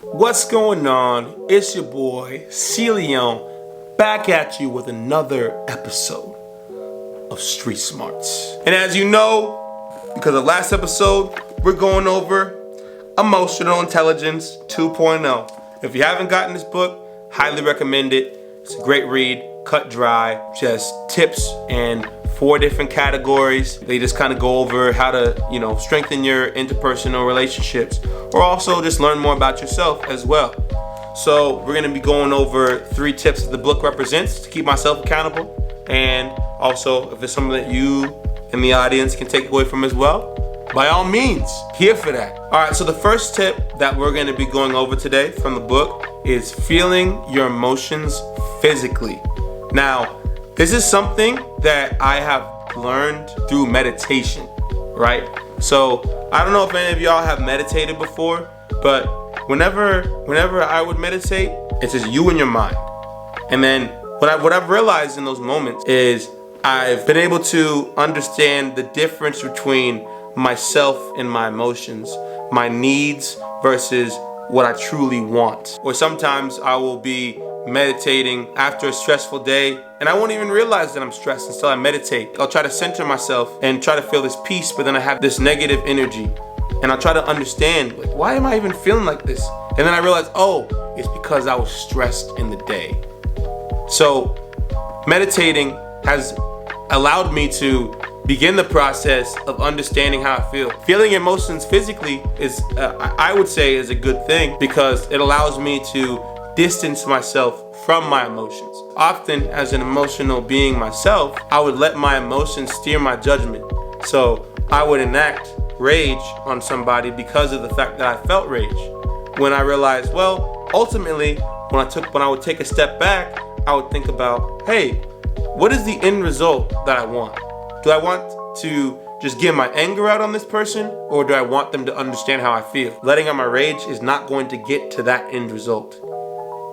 What's going on? It's your boy, C. Leon, back at you with another episode of Street Smarts. And as you know, because of last episode, we're going over Emotional Intelligence 2.0. If you haven't gotten this book, highly recommend it. It's a great read, cut dry, just tips and 4 different categories. They just kind of go over how to, strengthen your interpersonal relationships, or also just learn more about yourself as well. So we're gonna be going over 3 tips that the book represents to keep myself accountable, and also if it's something that you and the audience can take away from as well, by all means, here for that. All right, so the first tip that we're gonna be going over today from the book is feeling your emotions physically. Now, this is something that I have learned through meditation, right? So I don't know if any of y'all have meditated before, but whenever I would meditate, it's just you and your mind. And then what I've realized in those moments is I've been able to understand the difference between myself and my emotions, my needs versus what I truly want. Or sometimes I will be meditating after a stressful day, and I won't even realize that I'm stressed until I meditate. I'll try to center myself and try to feel this peace, but then I have this negative energy, and I'll try to understand, like, why am I even feeling like this? And then I realize, oh, it's because I was stressed in the day. So meditating has allowed me to begin the process of understanding how I feel. Feeling emotions physically is, I would say, is a good thing, because it allows me to distance myself from my emotions. Often, as an emotional being myself, I would let my emotions steer my judgment. So I would enact rage on somebody because of the fact that I felt rage. When I realized, well, ultimately, when I would take a step back, I would think about, hey, what is the end result that I want? Do I want to just get my anger out on this person, or do I want them to understand how I feel? Letting out my rage is not going to get to that end result.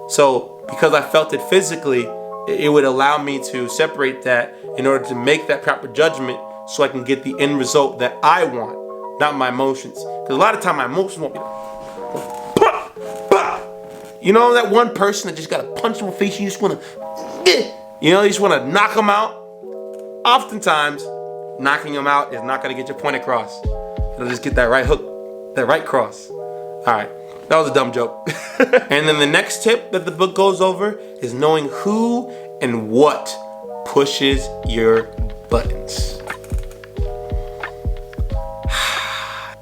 So because I felt it physically, it would allow me to separate that in order to make that proper judgment so I can get the end result that I want, not my emotions. Because a lot of time my emotions won't be like, bah, bah. You know that one person that just got a punch in the face, you just want to, you just want to knock them out? Oftentimes, knocking them out is not going to get your point across. It'll just get that right hook, that right cross. All right. That was a dumb joke. And then the next tip that the book goes over is knowing who and what pushes your buttons.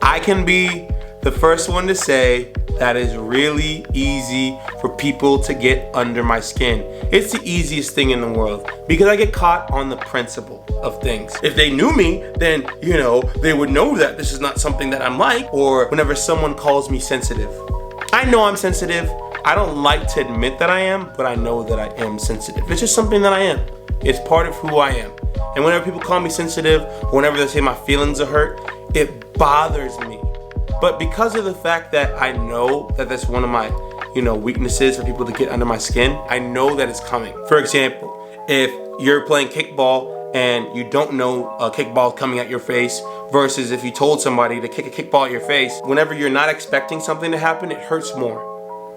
I can be the first one to say that is really easy for people to get under my skin. It's the easiest thing in the world because I get caught on the principle of things. If they knew me, then, they would know that this is not something that I'm like. Or whenever someone calls me sensitive, I know I'm sensitive. I don't like to admit that I am, but I know that I am sensitive. It's just something that I am. It's part of who I am. And whenever people call me sensitive, or whenever they say my feelings are hurt, it bothers me. But because of the fact that I know that that's one of my, weaknesses for people to get under my skin, I know that it's coming. For example, if you're playing kickball and you don't know a kickball coming at your face, versus if you told somebody to kick a kickball at your face, whenever you're not expecting something to happen, it hurts more.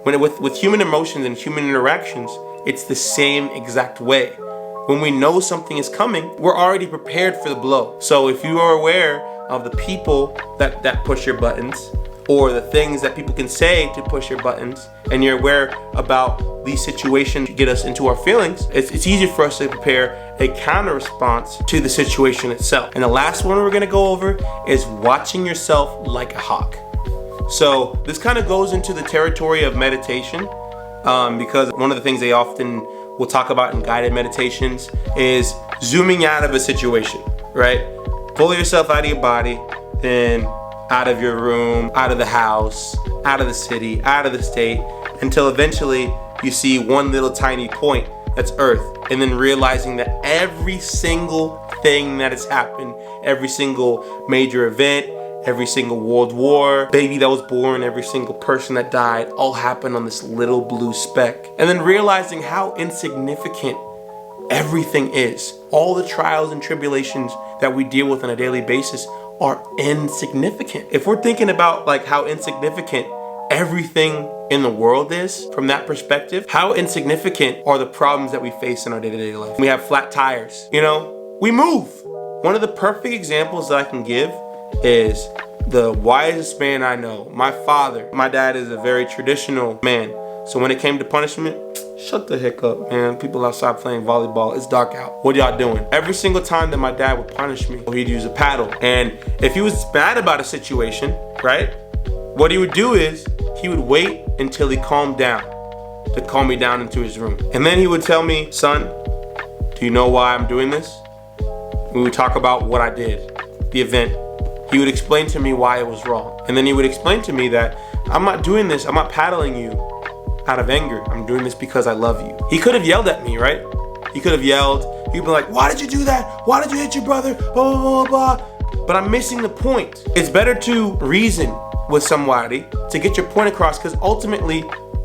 With human emotions and human interactions, it's the same exact way. When we know something is coming, we're already prepared for the blow. So if you are aware of the people that push your buttons, or the things that people can say to push your buttons, and you're aware about these situations to get us into our feelings, it's easier for us to prepare a counter response to the situation itself. And the last one we're gonna go over is watching yourself like a hawk. So this kind of goes into the territory of meditation, because one of the things they often will talk about in guided meditations is zooming out of a situation, right? Pull yourself out of your body, then out of your room, out of the house, out of the city, out of the state, until eventually you see one little tiny point that's Earth, and then realizing that every single thing that has happened, every single major event, every single world war, baby that was born, every single person that died, all happened on this little blue speck. And then realizing how insignificant everything is. All the trials and tribulations that we deal with on a daily basis are insignificant. If we're thinking about like how insignificant everything in the world is from that perspective, how insignificant are the problems that we face in our day-to-day life. We have flat tires, you know, we move. One of the perfect examples that I can give is the wisest man I know, my father. My dad is a very traditional man. So when it came to punishment, shut the heck up, man. People outside playing volleyball. It's dark out. What y'all doing? Every single time that my dad would punish me, he'd use a paddle. And if he was mad about a situation, right, what he would do is he would wait until he calmed down to calm me down into his room. And then he would tell me, son, do you know why I'm doing this? We would talk about what I did, the event. He would explain to me why it was wrong. And then he would explain to me that I'm not doing this, I'm not paddling you out of anger. I'm doing this because I love you. He could have yelled at me, right? He could have yelled. He'd be like, why did you do that? Why did you hit your brother? Blah, blah, blah, blah. But I'm missing the point. It's better to reason with somebody to get your point across, because ultimately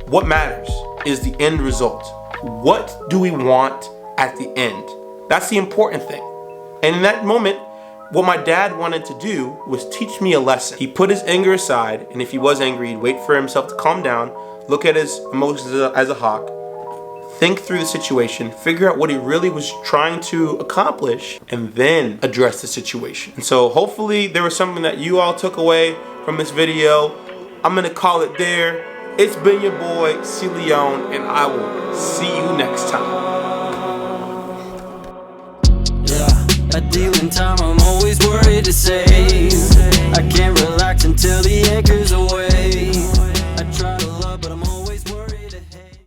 what matters is the end result. What do we want at the end? That's the important thing. And in that moment, what my dad wanted to do was teach me a lesson. He put his anger aside, and if he was angry, he'd wait for himself to calm down, look at his emotions as a hawk, think through the situation, figure out what he really was trying to accomplish, and then address the situation. And so hopefully there was something that you all took away from this video. I'm gonna call it there. It's been your boy, C. Leone, and I will see you next time. A deal in time, I'm always worried to say I can't relax until the anchor's away.